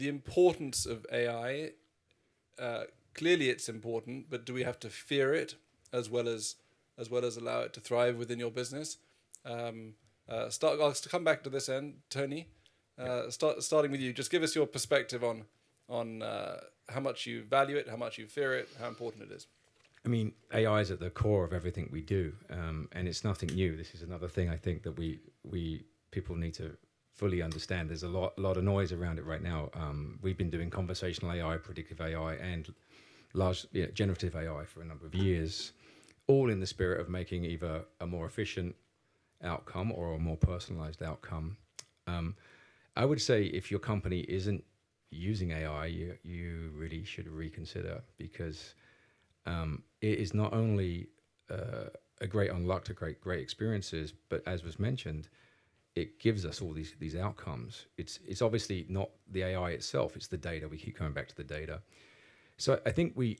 importance of AI. Clearly, it's important, but do we have to fear it as well as allow it to thrive within your business? I'll come back to this end, Tony. Starting with you, just give us your perspective on how much you value it, how much you fear it, how important it is. I mean, AI is at the core of everything we do, and it's nothing new. This is another thing I think that people need to fully understand. There's a lot of noise around it right now. We've been doing conversational AI, predictive AI, and large generative AI for a number of years, all in the spirit of making either a more efficient outcome or a more personalized outcome. I would say if your company isn't using AI, you really should reconsider, because it is not only a great unlock to great experiences, but as was mentioned, it gives us all these outcomes. It's obviously not the AI itself; it's the data. We keep coming back to the data. So I think we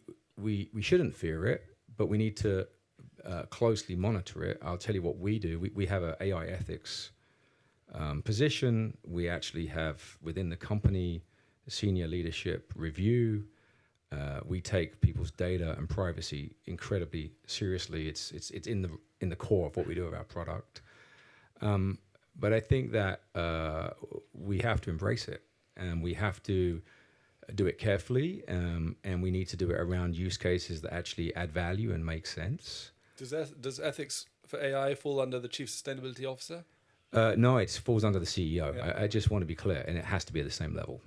shouldn't fear it, but we need to closely monitor it. I'll tell you what we do. We have an AI ethics position. We actually have within the company a senior leadership review. We take people's data and privacy incredibly seriously. It's in the core of what we do with our product. But I think that we have to embrace it, and we have to do it carefully, and we need to do it around use cases that actually add value and make sense. Does ethics for AI fall under the Chief Sustainability Officer? No, it falls under the CEO. Yeah. I just want to be clear, and it has to be at the same level.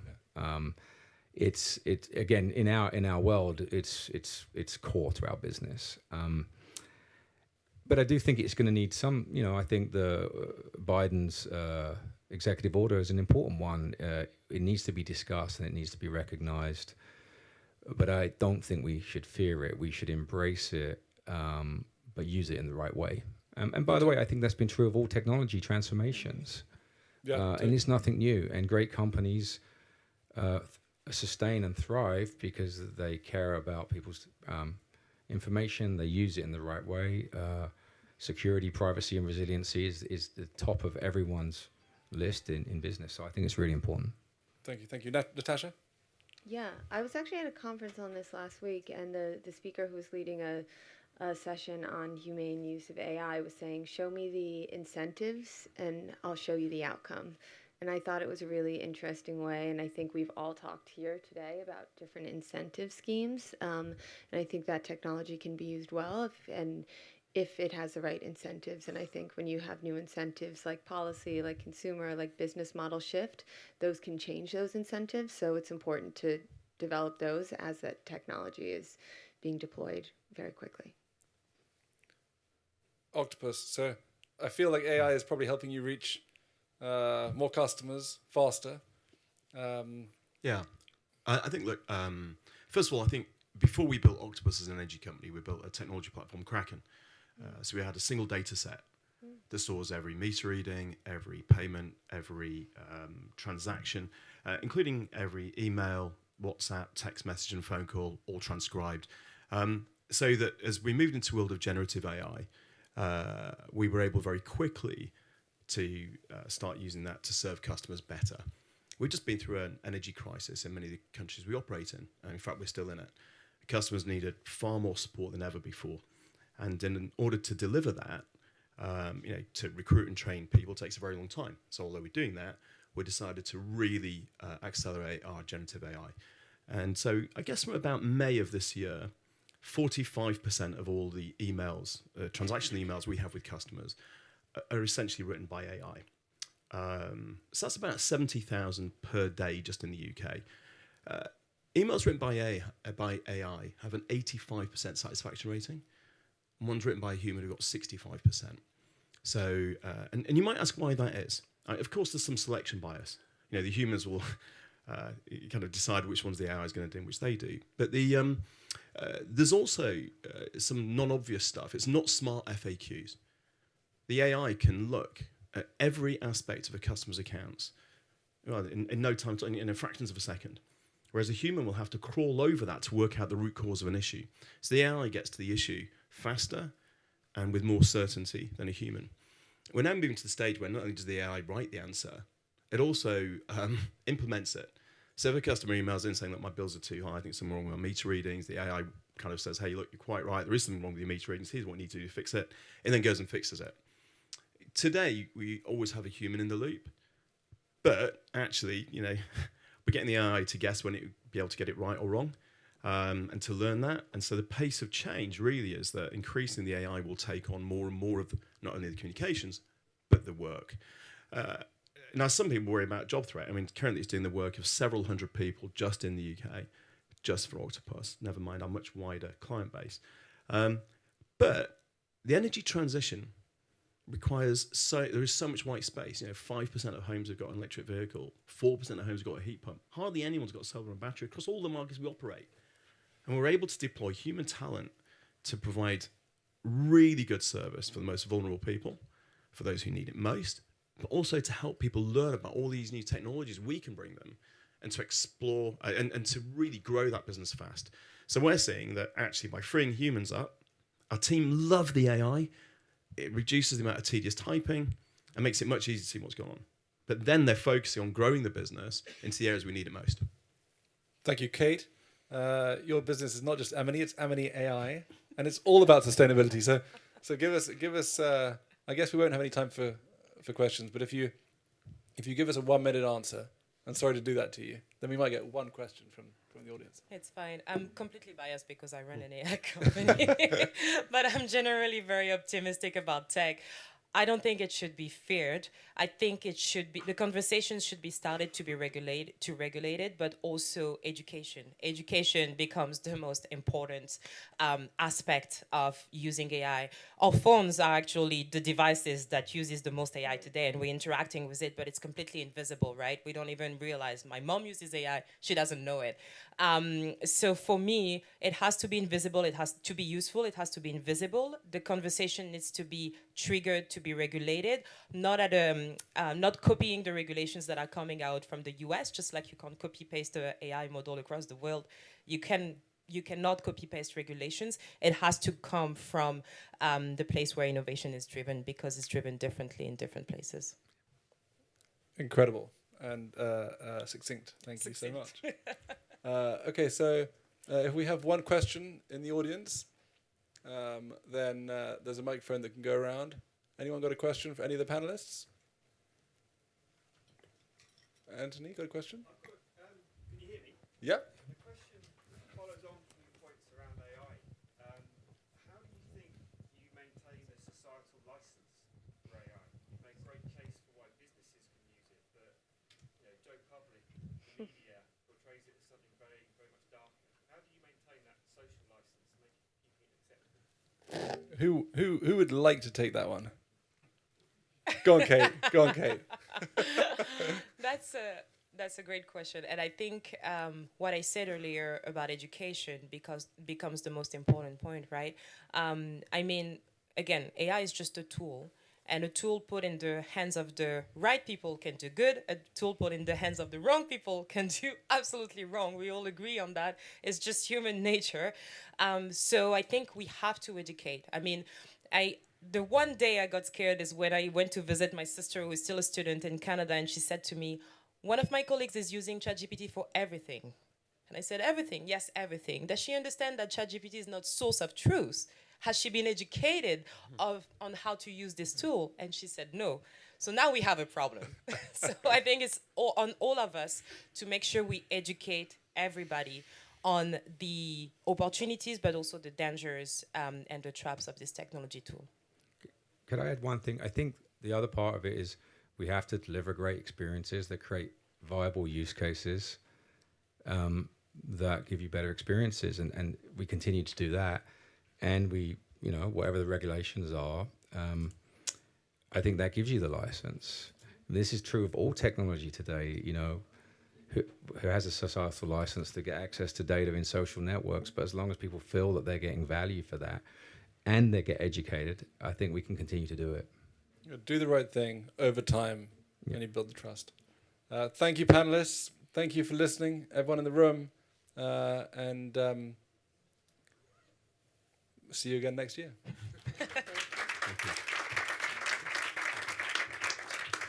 It's again in our world. It's core to our business. But I do think it's going to need some. I think the Biden's executive order is an important one. It needs to be discussed and it needs to be recognized. But I don't think we should fear it. We should embrace it, but use it in the right way. And by the way, I think that's been true of all technology transformations. Yeah, and it's nothing new. And great companies sustain and thrive because they care about people's information. They use it in the right way. Security, privacy, and resiliency is the top of everyone's list in business. So I think it's really important. Thank you. Natasha? Yeah, I was actually at a conference on this last week, and the speaker who was leading a session on humane use of AI was saying, show me the incentives and I'll show you the outcome. And I thought it was a really interesting way, and I think we've all talked here today about different incentive schemes, and I think that technology can be used well if it has the right incentives. And I think when you have new incentives like policy, like consumer, like business model shift, those can change those incentives. So it's important to develop those as that technology is being deployed very quickly. Octopus. So I feel like AI is probably helping you reach more customers faster. Yeah. I think, look, first of all, I think before we built Octopus as an energy company, we built a technology platform, Kraken. So we had a single data set that stores every meter reading, every payment, every transaction, including every email, WhatsApp, text message, and phone call, all transcribed. So that as we moved into the world of generative AI, we were able very quickly to start using that to serve customers better. We've just been through an energy crisis in many of the countries we operate in. And in fact, we're still in it. Customers needed far more support than ever before. And in order to deliver that, to recruit and train people takes a very long time. So although we're doing that, we decided to really accelerate our generative AI. And so I guess from about May of this year, 45% of all the emails, transactional emails we have with customers are essentially written by AI. So that's about 70,000 per day just in the UK. Emails written by AI have an 85% satisfaction rating. And one's written by a human who got 65%. So, and you might ask why that is. Of course, there's some selection bias. The humans will kind of decide which ones the AI is going to do and which they do. But there's also some non-obvious stuff. It's not smart FAQs. The AI can look at every aspect of a customer's accounts in no time, in a fractions of a second. Whereas a human will have to crawl over that to work out the root cause of an issue. So the AI gets to the issue faster and with more certainty than a human. We're now moving to the stage where not only does the AI write the answer, it also implements it. So if a customer emails in saying that my bills are too high, I think something wrong with my meter readings, the AI kind of says, hey, look, you're quite right, there is something wrong with your meter readings, here's what you need to do to fix it, and then goes and fixes it. Today, we always have a human in the loop, but actually, we're getting the AI to guess when it would be able to get it right or wrong, and to learn that. And so the pace of change really is that increasingly the AI will take on more and more of not only the communications, but the work. Now, some people worry about job threat. I mean, currently it's doing the work of several hundred people just in the UK, just for Octopus, never mind our much wider client base. But the energy transition requires there is so much white space. 5% of homes have got an electric vehicle, 4% of homes have got a heat pump. Hardly anyone's got a solar and battery across all the markets we operate. And we're able to deploy human talent to provide really good service for the most vulnerable people, for those who need it most, but also to help people learn about all these new technologies we can bring them and to explore and to really grow that business fast. So we're seeing that actually by freeing humans up, our team love the AI. It reduces the amount of tedious typing and makes it much easier to see what's going on. But then they're focusing on growing the business into the areas we need it most. Thank you, Kate. Your business is not just Amity, it's Amity AI, and it's all about sustainability. So give us. I guess we won't have any time for questions, but if you give us a 1-minute answer, and sorry to do that to you, then we might get one question from the audience. It's fine. I'm completely biased because I run an AI company, but I'm generally very optimistic about tech. I don't think it should be feared. I think it should be, the conversations should be started to be regulated, but also education. Education becomes the most important aspect of using AI. Our phones are actually the devices that uses the most AI today, and we're interacting with it, but it's completely invisible, right? We don't even realize. My mom uses AI, she doesn't know it. So for me, it has to be invisible, it has to be useful, it has to be invisible. The conversation needs to be triggered to be regulated, not copying the regulations that are coming out from the US, just like you can't copy paste the AI model across the world. You cannot copy paste regulations. It has to come from the place where innovation is driven, because it's driven differently in different places. Incredible and succinct. Thank you so much. Okay, so if we have one question in the audience, then there's a microphone that can go around. Anyone got a question for any of the panelists? Anthony, got a question? Can you hear me? Yep. The question follows on from the points around AI. How do you think you maintain a societal license for AI? You make a great case for why businesses can use it, but Joe Public, the media, portrays it as something very, very much darker. How do you maintain that social license and make it acceptable? Who would like to take that one? Go on, Kate. Go on, Kate. That's a great question, and I think what I said earlier about education becomes the most important point, right? I mean, again, AI is just a tool, and a tool put in the hands of the right people can do good. A tool put in the hands of the wrong people can do absolutely wrong. We all agree on that. It's just human nature. So I think we have to educate. I mean, the one day I got scared is when I went to visit my sister, who is still a student in Canada, and she said to me, one of my colleagues is using ChatGPT for everything. And I said, everything? Yes, everything. Does she understand that ChatGPT is not source of truth? Has she been educated on how to use this tool? And she said no. So now we have a problem. So I think it's on all of us to make sure we educate everybody on the opportunities, but also the dangers and the traps of this technology tool. Could I add one thing? I think the other part of it is we have to deliver great experiences that create viable use cases that give you better experiences, and we continue to do that. And we, whatever the regulations are, I think that gives you the license. This is true of all technology today. Who has a societal license to get access to data in social networks, but as long as people feel that they're getting value for that and they get educated, I think we can continue to do it. Do the right thing over time, and you build the trust. Thank you, panelists. Thank you for listening, everyone in the room, and see you again next year. Thank you.